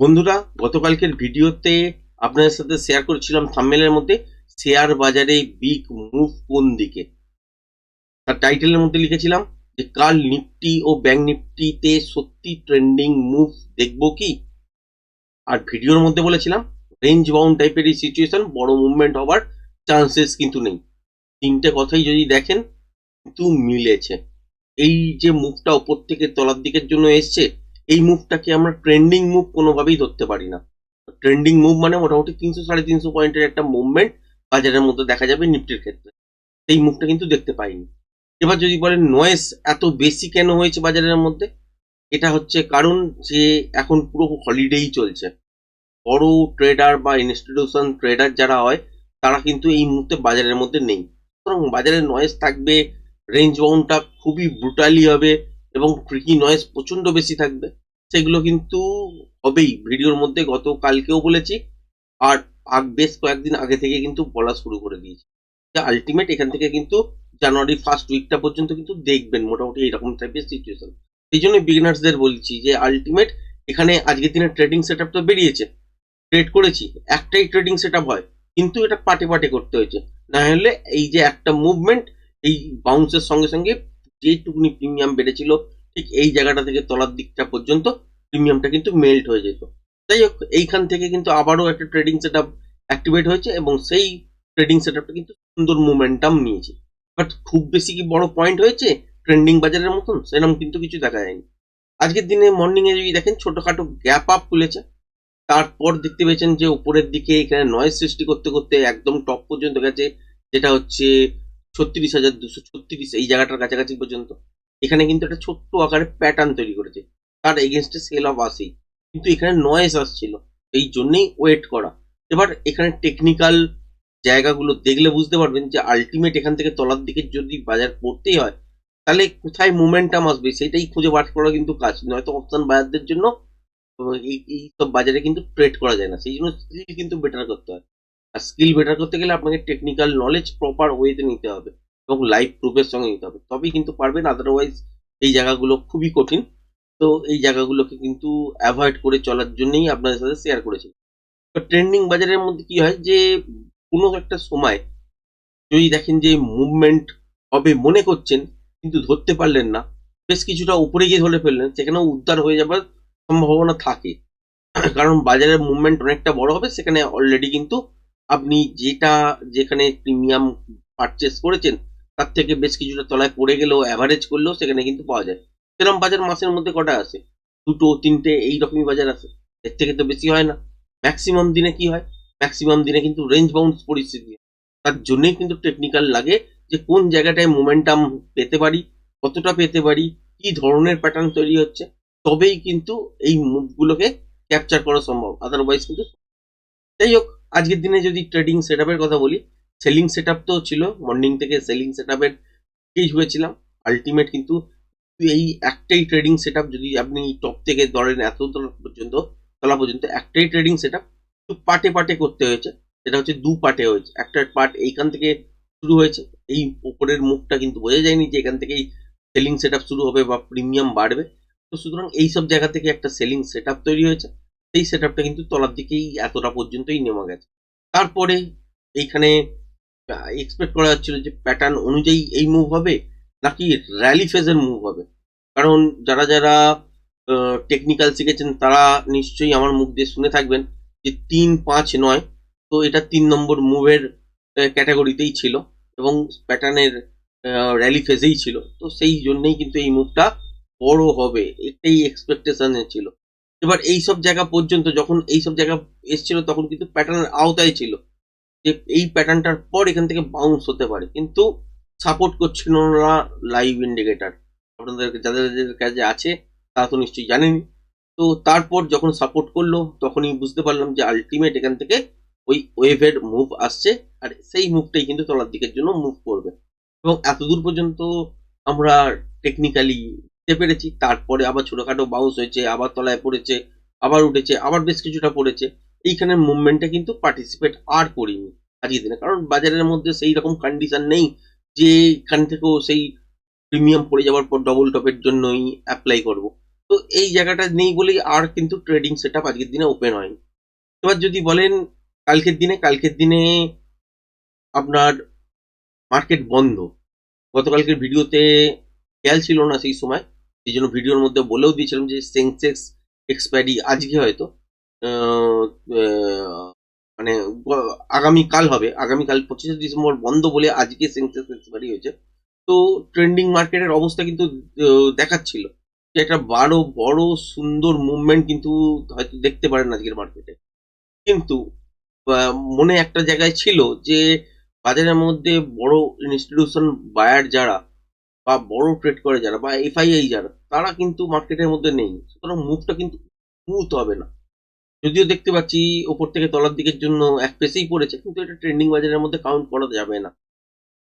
বন্ধুরা, গতকালকের ভিডিওতে আপনাদের সাথে শেয়ার করেছিলাম থাম্বনেলের মধ্যে শেয়ার বাজারে বিগ মুভ কোন দিকে। তার টাইটেলের মধ্যে লিখেছিলাম যে কাল নিফটি ও ব্যাংক নিফটিতে সত্যি ট্রেন্ডিং মুভ দেখবো কি। আর ভিডিওর মধ্যে বলেছিলাম রেঞ্জ বাউন্ড টাইপের এই সিচুয়েশন, বড় মুভমেন্ট হওয়ার চান্সেস কিন্তু নেই। তিনটে কথাই যদি দেখেন কিন্তু মিলেছে। এই যে মুভটা ওপর থেকে তলার দিকের জন্য এসছে, এই মুভটাকে আমরা ট্রেন্ডিং মুভ কোনোভাবেই ধরতে পারি না। ট্রেন্ডিং মুভ মানে মোটামুটি 300-350 পয়েন্টের একটা মুভমেন্ট বাজারের মধ্যে দেখা যাবে নিফটির ক্ষেত্রে। এই মুভটা কিন্তু দেখতে পাইনি। এবার যদি বলেন নয়েস এত বেশি কেন হয়েছে বাজারের মধ্যে, এটা হচ্ছে কারণ যে এখন পুরো হলিডেই চলছে। বড় ট্রেডার বা ইনস্টিটিউশন ট্রেডার যারা হয় তারা কিন্তু এই মুহূর্তে বাজারের মধ্যে নেই। সুতরাং বাজারের নয়েজ থাকবে, রেঞ্জ বাউন্ডটা খুবই ব্রুটালি হবে এবং ট্রিকি নয়েজ প্রচন্ড বেশি থাকবে। সেগুলো কিন্তু হবেই। ভিডিওর মধ্যে গতকালকেও বলেছি, আর বেশ কয়েকদিন আগে থেকে কিন্তু বলা শুরু করে দিয়েছি যে আলটিমেট এখান থেকে কিন্তু জানুয়ারি ফার্স্ট উইকটা পর্যন্ত কিন্তু দেখবেন মোটামুটি এইরকম টাইপের সিচুয়েশন। এই জন্য বিগিনার্সদের বলছি যে আলটিমেট এখানে আজকের দিনে ট্রেডিং সেট আপ তো বেরিয়েছে, ট্রেড করেছি, একটাই ট্রেডিং সেট আপ হয়, কিন্তু এটা পার্টে পার্টে করতে হয়েছে। না হলে এই যে একটা মুভমেন্ট, এই বাউন্সের সঙ্গে সঙ্গে যেটুকুনি প্রিমিয়াম বেড়েছিল ঠিক এই জায়গাটা থেকে তলার দিকটা পর্যন্ত প্রিমিয়ামটা কিন্তু মেল্ট হয়ে যেত। যাই হোক, এইখান থেকে কিন্তু আবারও একটা ট্রেডিং সেট আপ অ্যাক্টিভেট হয়েছে এবং সেই ট্রেডিং সেট আপটা কিন্তু সুন্দর মোমেন্টাম নিয়েছে। বাট খুব বেশি কি বড় পয়েন্ট হয়েছে ট্রেন্ডিং বাজারের মতন সেরকম কিন্তু কিছু দেখা যায়নি। আজকের দিনে মর্নিং এ যদি দেখেন ছোটখাটো গ্যাপ আপ খুলেছে, তারপর দেখতে পেয়েছেন যে উপরের দিকে এখানে নয়েজ সৃষ্টি করতে করতে একদম টপ পর্যন্ত গেছে, যেটা হচ্ছে 36,236, এই জায়গাটার কাছাকাছি পর্যন্ত। এখানে কিন্তু একটা ছোট্ট আকারে প্যাটার্ন তৈরি করেছে, তার এগেনস্টে সেল অফ আসেই, কিন্তু এখানে নয়েজ আসছিল, এই জন্যই ওয়েট করা। এবার এখানে টেকনিক্যাল জায়গাগুলো দেখলে বুঝতে পারবেন যে আলটিমেট এখান থেকে তলার দিকে যদি বাজার পড়তেই হয় তাহলে কোথায় মোমেন্টাম আসবে সেটাই খুঁজে বার করা কিন্তু কাজ। নয়তো অপশন বায়ারদের জন্য এই সব বাজারে কিন্তু ট্রেড করা যায় না। সেই জন্য স্কিল কিন্তু বেটার করতে হয়। আর স্কিল বেটার করতে গেলে আপনাকে টেকনিক্যাল নলেজ প্রপার ওয়েতে নিতে হবে এবং লাইভ প্রুফের সঙ্গে নিতে হবে, তবেই কিন্তু পারবেন। আদারওয়াইজ এই জায়গাগুলো খুবই কঠিন। তো এই জায়গাগুলোকে কিন্তু অ্যাভয়েড করে চলার জন্যই আপনাদের সাথে শেয়ার করেছি। তো ট্রেন্ডিং বাজারের মধ্যে কি হয় যে কোনো একটা সময় যদি দেখেন যে মুভমেন্ট হবে মনে করছেন কিন্তু ধরতে পারলেন না, বেশ কিছুটা উপরে গিয়ে ধরে ফেললেন, সেখানেও উদ্ধার হয়ে যাবার সম্ভাবনা থাকে। কারণ বাজারের মুভমেন্ট অনেকটা বড় হবে, সেখানে অলরেডি কিন্তু আপনি যেখানে প্রিমিয়াম পারচেস করেছেন তার থেকে বেশ কিছুটা তলায় পড়ে গেলেও অ্যাভারেজ করলেও সেখানে কিন্তু পাওয়া যায়। সেরকম বাজার মাসের মধ্যে কটা আসে? দুটো তিনটে এইরকমই বাজার আসে, এর থেকে তো বেশি হয় না। ম্যাক্সিমাম দিনে কি হয়? ম্যাক্সিমাম দিনে কিন্তু রেঞ্জ বাউন্স পরিস্থিতি। তার জন্যই কিন্তু টেকনিক্যাল লাগে যে কোন জায়গাটায় মোমেন্টাম পেতে পারি, কতটা পেতে পারি, কি ধরনের প্যাটার্ন তৈরি হচ্ছে, তবেই কিন্তু এই মুভগুলোকে ক্যাপচার করা সম্ভব। আদারওয়াইজ কিন্তু যাই হোক, আজকের দিনে যদি ট্রেডিং সেট আপের কথা বলি, সেলিং সেট আপ তো ছিল মর্নিং থেকে, সেলিং সেট আপের দিকেই হয়েছিলাম। আলটিমেট কিন্তু এই একটাই ট্রেডিং সেট আপ, যদি আপনি টপ থেকে ধরেন এত তলা পর্যন্ত একটাই ট্রেডিং সেট আপ, কিন্তু পার্টে পার্টে করতে হয়েছে। সেটা হচ্ছে দু পার্টে হয়েছে। একটা পার্ট এইখান থেকে শুরু হয়েছে, এই উপরের মুখটা কিন্তু বোঝা যায়নি যে এখান থেকেই সেলিং সেট আপ শুরু হবে বা প্রিমিয়াম বাড়বে। তো সুতরাং এইসব জায়গা থেকে একটা সেলিং সেট আপ তৈরি হয়েছে, সেই সেট আপটা কিন্তু তলার দিকেই এতটা পর্যন্তই নেমে গেছে। তারপরে এইখানে এক্সপেক্ট করা যাচ্ছিল যে প্যাটার্ন অনুযায়ী এই মুভ হবে নাকি র্যালি ফেজের মুভ হবে। কারণ যারা যারা টেকনিক্যাল শিখেছেন তারা নিশ্চয়ই আমার মুখ দিয়ে শুনে থাকবেন যে 3-5-9, তো এটা 3 নম্বর মুভের ক্যাটাগরিতেই ছিল এবং প্যাটার্নের র্যালি ফেজেই ছিল। তো সেই জন্যই কিন্তু এই মুভটা বড় হবে, এটাই এক্সপেকটেশন ছিল। এবার এইসব জায়গা পর্যন্ত যখন এইসব জায়গা এসছিল তখন কিন্তু প্যাটার্নের আওতায় ছিল যে এই প্যাটার্নটার পর এখান থেকে বাউন্স হতে পারে, কিন্তু সাপোর্ট করছিল না লাইভ ইন্ডিকেটার। আপনাদের যাদের যাদের কাছে আছে তারা তো নিশ্চয়ই জানেনি। তো তারপর যখন সাপোর্ট করলো তখনই বুঝতে পারলাম যে আলটিমেট এখান থেকে ওই ওয়েভের মুভ আসছে, আর সেই মুভটাই কিন্তু তলার দিকের জন্য মুভ করবে। এবং এতদূর পর্যন্ত আমরা টেকনিক্যালি যেতে পেরেছি। তারপরে আবার ছোটখাটো বাউন্স হয়েছে, আবার তলায় পড়েছে, আবার উঠেছে, আবার বেশ কিছুটা পড়েছে। এইখানের মুভমেন্টে কিন্তু পার্টিসিপেট আর করিনি আজকের দিনে, কারণ বাজারের মধ্যে সেই রকম কন্ডিশন নেই যে এখান থেকেও সেই প্রিমিয়াম পড়ে যাওয়ার পর ডবল টপের জন্যই অ্যাপ্লাই করব। তো এই জায়গাটা নেই বলেই আর কিন্তু ট্রেডিং সেট আপ আজকের দিনে ওপেন হয়নি। এবার যদি বলেন কালকের দিনে আপনার মার্কেট বন্ধ। গতকালকের ভিডিওতে খেয়াল ছিল না সেই সময়, সেই জন্য ভিডিওর মধ্যে বলেও দিয়েছিলাম যে সেন্সেক্স এক্সপায়ারি আজকে হয়তো আহ, আহ, মানে আগামীকাল হবে, আগামীকাল 25শে ডিসেম্বর বন্ধ বলে আজকে সেন্সেক্স এক্সপায়ারি হয়েছে। তো ট্রেন্ডিং মার্কেটের অবস্থা কিন্তু দেখাচ্ছিল যে একটা বড় সুন্দর মুভমেন্ট কিন্তু হয়তো দেখতে পারেন আজকের মার্কেটে। কিন্তু মনে একটা জায়গায় ছিল যে বাজারের মধ্যে বড় ইনস্টিটিউশন বায়ার যারা বা বড় ট্রেড করে যারা বা এফআইআই যারা, তারা কিন্তু মার্কেটের মধ্যে নেই, সুতরাং মুভটা কিন্তু স্মুথ হবে না। যদিও দেখতে পাচ্ছি ওপর থেকে তলার দিকের জন্য এক পেসেই পড়েছে, কিন্তু এটা ট্রেন্ডিং বাজারের মধ্যে কাউন্ট করা যাবে না।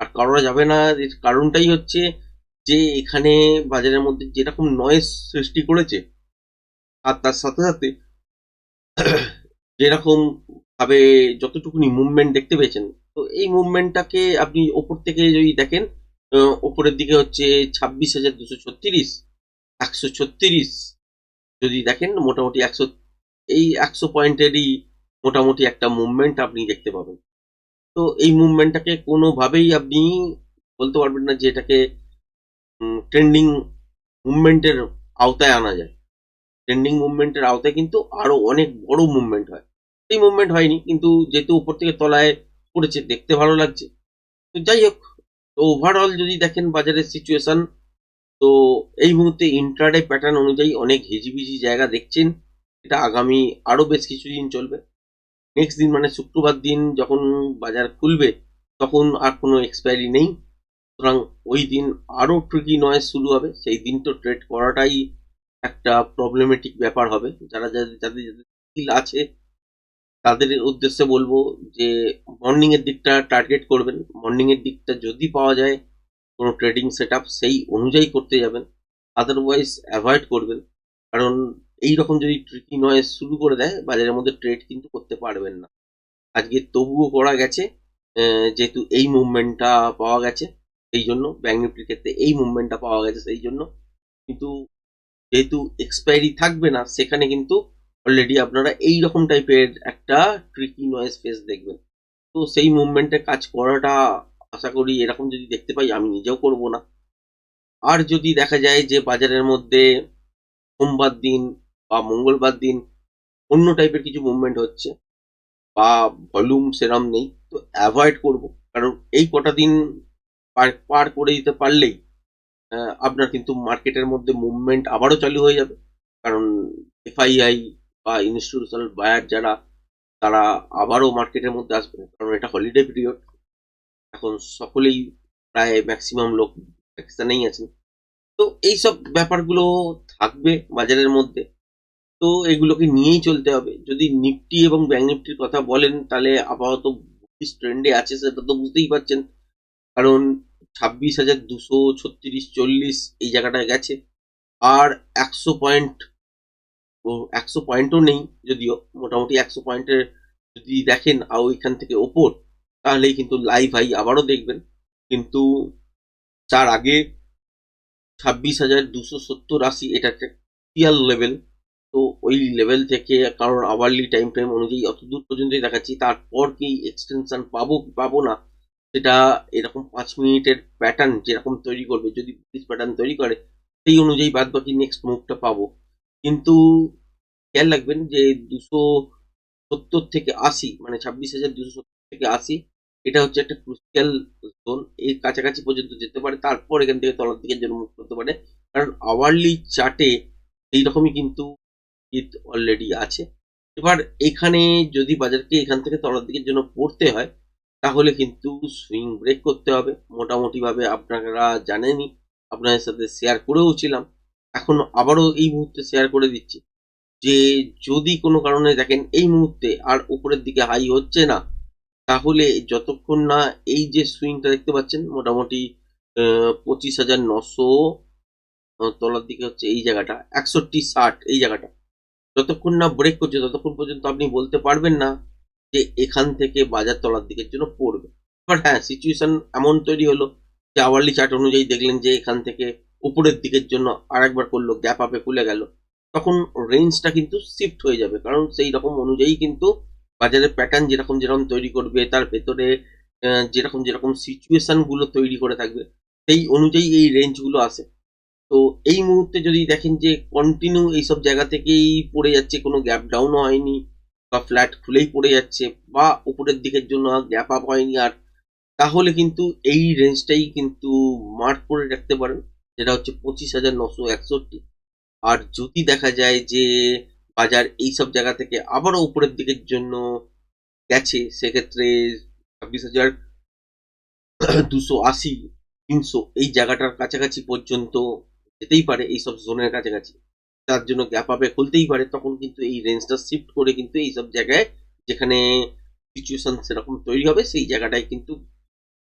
আর করা যাবে না এর কারণটাই হচ্ছে যে এখানে বাজারের মধ্যে যেরকম নয়েজ সৃষ্টি করেছে, আর তার সাথে সাথে যেরকম ভাবে যতটুকুনি মুভমেন্ট দেখতে পেয়েছেন, তো এই মুভমেন্টটাকে আপনি ওপর থেকে যদি দেখেন, ওপরের দিকে হচ্ছে 26,236, 136 যদি দেখেন মোটামুটি 100 পয়েন্টেরই মোটামুটি একটা মুভমেন্ট আপনি দেখতে পাবেন। তো এই মুভমেন্টটাকে কোনোভাবেই আপনি বলতে পারবেন না যে এটাকে ট্রেন্ডিং মুভমেন্টের আওতায় আনা যায়। ট্রেন্ডিং মুভমেন্টের আওতায় কিন্তু আরো অনেক বড় মুভমেন্ট হয়। এই মুভমেন্ট হয়নি, কিন্তু যেহেতু উপর থেকে তলায় পড়েছে দেখতে ভালো লাগছে। তো যাই হোক, তো ওভারঅল যদি দেখেন বাজারের সিচুয়েশন, তো এই মুহূর্তে ইন্ট্রাডে প্যাটার্ন অনুযায়ী অনেক হিজিবিজি জায়গা দেখছেন। এটা আগামী আরো বেশ কিছুদিন চলবে। নেক্সট দিন মানে শুক্রবার দিন যখন বাজার খুলবে, তখন আর কোনো এক্সপায়ারি নেই, সুতরাং ওই দিন আরো ট্রিকি নয়েজ শুরু হবে। সেই দিন তো ট্রেড করাটাই একটা প্রবলেমেটিক ব্যাপার হবে। যারা যাদের যাদের যাদের স্কিল আছে তাদের উদ্দেশ্যে বলবো যে মর্নিং এর দিকটা টার্গেট করবেন। মর্নিং এর দিকটা যদি পাওয়া যায় কোনো ট্রেডিং সেট আপ, সেই অনুযায়ী করতে যাবেন, আদারওয়াইজ অ্যাভয়েড করবেন। কারণ এই রকম যদি ট্রিকি নয়েজ শুরু করে দেয় বাজারের মধ্যে, ট্রেড কিন্তু করতে পারবেন না। আজকে তবুও করা গেছে, যেহেতু এই মুভমেন্টটা পাওয়া গেছে সেই জন্য, ব্যাঙ্ক নিফটির ক্ষেত্রে এই মুভমেন্টটা পাওয়া গেছে সেই জন্য। কিন্তু যেহেতু এক্সপায়ারি থাকবে না, সেখানে কিন্তু অলরেডি আপনারা এই রকম টাইপের একটা ট্রিকি নয়েজ ফেস দেখবেন। তো সেই মুভমেন্টে কাজ করাটা আশা করি এরকম যদি দেখতে পাই, আমি নিজেও করব না। আর যদি দেখা যায় যে বাজারের মধ্যে সোমবার দিন বা মঙ্গলবার দিন অন্য টাইপের কিছু মুভমেন্ট হচ্ছে বা ভলিউম সেরাম নেই, তো অ্যাভয়েড করব। কারণ এই কটা দিন পার করে দিতে পারলেই আপনার কিন্তু মার্কেটের মধ্যে মুভমেন্ট আবারও চালু হয়ে যাবে। কারণ এফআইআই বা ইনস্টিটিউশনাল বায়ার যারা, তারা আবারও মার্কেটের মধ্যে আসবে, কারণ এটা হলিডে পিরিয়ড। এখন সকলেই প্রায় ম্যাক্সিমাম লোক ভ্যাকেশনেই আছেন। তো এইসব ব্যাপারগুলো থাকবে বাজারের মধ্যে। তো এগুলোকে নিয়েই চলতে হবে। যদি নিফটি এবং ব্যাংক নিফটির কথা বলেন, তাহলে আপাতত ট্রেন্ডে আছে সেটা তো বুঝতেই পারছেন। কারণ 26,236-40 এই জায়গাটায় গেছে। আর 100 পয়েন্ট, 100 পয়েন্টও নেই যদিও, মোটামুটি 100 পয়েন্টের যদি দেখেন আর ওইখান থেকে ওপর, তাহলেই কিন্তু লাইভ হাই আবারও দেখবেন। কিন্তু তার আগে 26,270-80 এটা একটা ক্রিটিক্যাল লেভেল। তো ওই লেভেল থেকে, কারণ আওয়ারলি টাইম ফ্রেম অনুযায়ী অত দূর পর্যন্তই দেখাচ্ছি, তারপর কি এক্সটেনশন পাবো কি পাবো না, সেটা এরকম 5 মিনিটের প্যাটার্ন যেরকম তৈরি করবে, যদি প্যাটার্ন তৈরি করে সেই অনুযায়ী বাদ বাকি নেক্সট মুভটা পাবো। কিন্তু খেয়াল রাখবেন যে 270 থেকে 80, মানে 26,270 থেকে 80, এটা হচ্ছে একটা ক্রুশিয়াল জোন। এর কাছাকাছি পর্যন্ত যেতে পারে, তারপর এখান থেকে তলার দিকের জন্য মুভ করতে পারে। কারণ আওয়ারলি চার্টে এইরকমই কিন্তু অলরেডি আছে। এবার এখানে যদি বাজারকে এখান থেকে তলার দিকের জন্য পড়তে হয়, তাহলে কিন্তু সুইং ব্রেক করতে হবে। মোটামুটি ভাবে আপনারা জানেনই, আপনাদের সাথে শেয়ার করেও ছিলাম, এখন আবারও এই মুহূর্তে শেয়ার করে দিচ্ছি যে যদি কোনো কারণে দেখেন এই মুহূর্তে আর উপরের দিকে হাই হচ্ছে না, তাহলে যতক্ষণ না এই যে সুইংটা দেখতে পাচ্ছেন মোটামুটি 25,900, তলার দিকে হচ্ছে এই জায়গাটা 6160, এই জায়গাটা যতক্ষণ না ব্রেক করছে ততক্ষণ পর্যন্ত আপনি বলতে পারবেন না যে এখান থেকে বাজার তলার দিকের জন্য পড়বে। বাট হ্যাঁ, সিচুয়েশন এমন তৈরি হলো যে আওয়ারলি চার্ট অনুযায়ী দেখলেন যে এখান থেকে উপরের দিকের জন্য আরেকবার করলো, গ্যাপ আপে খুলে গেল, তখন রেঞ্জটা কিন্তু শিফট হয়ে যাবে, কারণ সেই রকম অনুযায়ী কিন্তু বাজারের প্যাটার্ন যেরকম যেরকম তৈরি করবে, তার ভেতরে যেরকম যেরকম সিচুয়েশন গুলো তৈরি করে থাকবে, সেই অনুযায়ী এই রেঞ্জ গুলো আসে। তো এই মুহূর্তে যদি দেখেন যে কন্টিনিউ এইসব জায়গা থেকেই পড়ে যাচ্ছে, কোনো গ্যাপ ডাউনও হয়নি বা ফ্ল্যাট খুলেই পড়ে যাচ্ছে বা উপরের দিকের জন্য গ্যাপ আপ হয়নি আর, তাহলে কিন্তু এই রেঞ্জটাই কিন্তু মার্ক করে রাখতে পারেন, যেটা হচ্ছে 25,961। আর যদি দেখা যায় যে বাজার এইসব জায়গা থেকে আবারও উপরের দিকের জন্য গেছে, সেক্ষেত্রে 26,280, 300 এই জায়গাটার কাছাকাছি পর্যন্ত যেতেই পারে, এইসব জোনের কাছাকাছি। তার জন্য গ্যাপ আপে খুলতেই পারে, তখন কিন্তু এই রেঞ্জটা শিফট করে কিন্তু এইসব জায়গায় যেখানে সিচুয়েশন সেরকম তৈরি হবে, সেই জায়গাটায় কিন্তু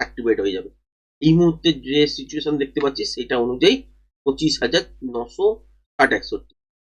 অ্যাক্টিভেট হয়ে যাবে। এই মুহূর্তে যে সিচুয়েশন দেখতে পাচ্ছি সেটা অনুযায়ী 25,961,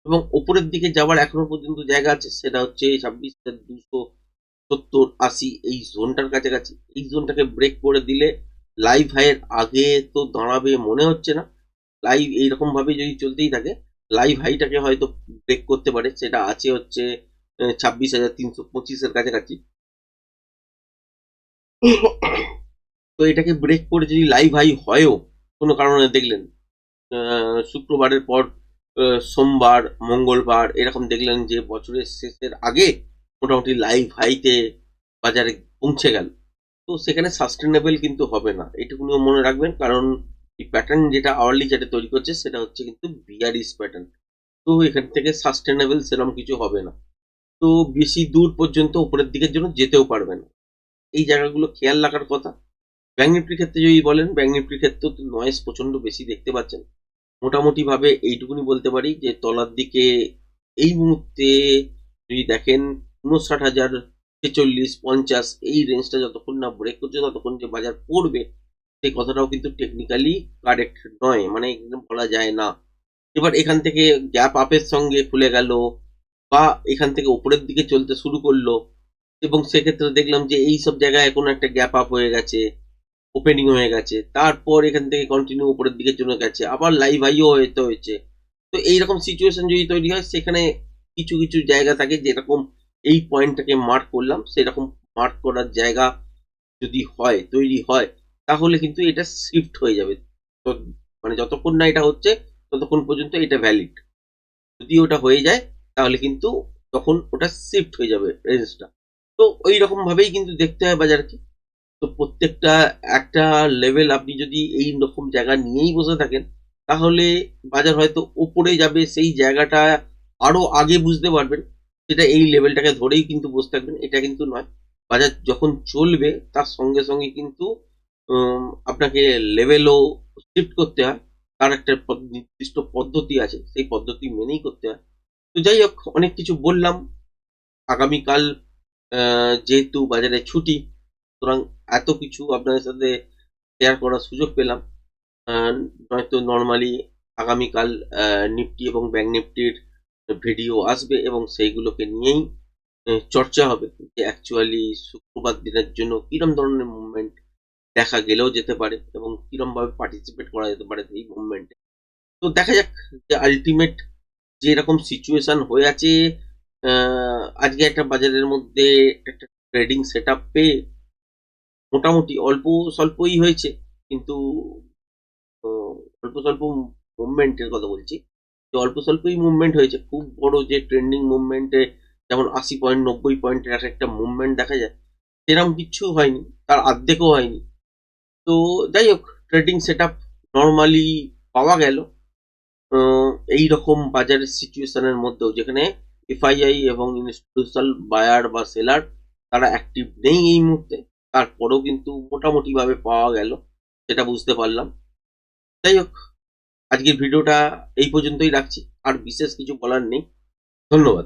এবং ওপরের দিকে যাওয়ার এখনো পর্যন্ত জায়গা আছে, সেটা হচ্ছে 26,270, 80 এই জোনটার কাছাকাছি। এই জোনটাকে ব্রেক করে দিলে লাইভ হাইয়ের আগে তো দাঁড়াবে মনে হচ্ছে না। লাইভ এইরকম ভাবে যদি চলতেই থাকে, লাইভ হাইটাকে হয়তো ব্রেক করতে পারে, সেটা আছে হচ্ছে 26,325-এর কাছাকাছি। তো এটাকে ব্রেক করে যদি লাইভ হাই হয়ও কোনো কারণে দেখলেন, শুক্রবারের পর সোমবার, মঙ্গলবার এরকম দেখলেন যে বছরের শেষের আগে মোটামুটি লাইভ হাইতে বাজারে পৌঁছে গেল, তো সেখানে সাস্টেনেবল কিন্তু হবে না, এটুকুনিও মনে রাখবেন। কারণ এই প্যাটার্ন যেটা আওয়ারলি চার্টে তৈরি করছে সেটা হচ্ছে কিন্তু বিয়ারিশ প্যাটার্ন। তো এখান থেকে সাস্টেনেবল সেরকম কিছু হবে না। তো বেশি দূর পর্যন্ত উপরের দিকের জন্য যেতেও পারবে না। এই জায়গাগুলো খেয়াল রাখার কথা। ব্যাংক নিফটির ক্ষেত্রে যদি বলেন, ব্যাংক নিফটির ক্ষেত্রে তো নয়েজ প্রচন্ড বেশি দেখতে পাচ্ছেন। মোটামুটি ভাবে এইটুকুনি বলতে পারি যে তলার দিকে এই মুহূর্তে যদি দেখেন 59,046-50 এই রেঞ্জটা যতক্ষণ না ব্রেক করছে ততক্ষণ যে বাজার পড়বে, সেই কথাটাও কিন্তু টেকনিক্যালি কারেক্ট নয়, মানে একদম বলা যায় না। এবার এখান থেকে গ্যাপ আপের সঙ্গে খুলে গেল বা এখান থেকে উপরের দিকে চলতে শুরু করলো, এবং সেক্ষেত্রে দেখলাম যে এই সব জায়গায় এখন একটা গ্যাপ আপ হয়ে গেছে, ওপেনিং হয়ে গেছে, তারপর এখান থেকে কন্টিনিউ উপরের দিকে চলে গেছে, আবার লাইভ হাইও হতে হয়েছে। তো এইরকম সিচুয়েশন যদি তৈরি হয়, সেখানে কিছু কিছু জায়গা থাকে যেরকম এই পয়েন্টটাকে মার্ক করলাম, সেরকম মার্ক করার জায়গা যদি হয়, তৈরি হয়, তাহলে কিন্তু এটা শিফট হয়ে যাবে। তো মানে যতক্ষণ না এটা হচ্ছে ততক্ষণ পর্যন্ত এটা ভ্যালিড। যদি ওটা হয়ে যায় তাহলে কিন্তু তখন ওটা শিফট হয়ে যাবে রেঞ্জটা। তো ওই রকম ভাবেই কিন্তু দেখতে হয় বাজারকে। তো প্রত্যেকটা একটা লেভেল আপনি যদি এই রকম জায়গা নিয়েই বসে থাকেন, তাহলে বাজার হয়তো উপরে যাবে, সেই জায়গাটা আরো আগে বুঝতে পারবেন, সেটা এই লেভেলটাকে ধরেই কিন্তু বসে থাকবেন, এটা কিন্তু নয়। বাজার যখন চলবে তার সঙ্গে সঙ্গে কিন্তু আপনাকে লেভেলও শিফট করতে হয়, তার একটা নির্দিষ্ট পদ্ধতি আছে, সেই পদ্ধতি মেনেই করতে হয়। তো যাই হোক, অনেক কিছু বললাম। আগামীকাল যেহেতু বাজারে ছুটি, সুতরাং এত কিছু আপনাদের সাথে শেয়ার করার সুযোগ পেলাম। আহ, নয়তো নর্মালি আগামীকাল নিফটি এবং ব্যাংক নিফটির ভিডিও আসবে এবং সেইগুলোকে নিয়েই চর্চা হবে যে অ্যাকচুয়ালি শুক্রবার দিনের জন্য কিরম ধরনের মুভমেন্ট দেখা গেলেও যেতে পারে এবং কিরম ভাবে পার্টিসিপেট করা যেতে পারে এই মুভমেন্টে। তো দেখা যাক যে আলটিমেট যে এরকম সিচুয়েশন হয়ে আছে, আজকে একটা বাজারের মধ্যে একটা ট্রেডিং সেট আপ পেয়ে মোটামুটি অল্প স্বল্পই হয়েছে, কিন্তু অল্প স্বল্প মুভমেন্টের কথা বলছি, যে অল্প স্বল্পই মুভমেন্ট হয়েছে, খুব বড় যে ট্রেন্ডিং মুভমেন্টে যেমন 80 পয়েন্ট 90 পয়েন্টের একটা মুভমেন্ট দেখা যায়, সেরকম কিছু হয়নি, তার অর্ধেকও হয়নি। তো যাই হোক, ট্রেডিং সেট আপ নর্মালি পাওয়া গেল এই রকম বাজারের সিচুয়েশনের মধ্যেও, যেখানে এফআইআই এবং ইনস্টিটিউশনাল বায়ার বা সেলার তারা অ্যাক্টিভ নেই এই মুহূর্তে, তারপরেও কিন্তু মোটামুটি ভাবে পাওয়া গেল, সেটা বুঝতে পারলাম। যাই হোক, আজকের ভিডিওটা এই পর্যন্তই রাখছি, আর বিশেষ কিছু বলার নেই। ধন্যবাদ।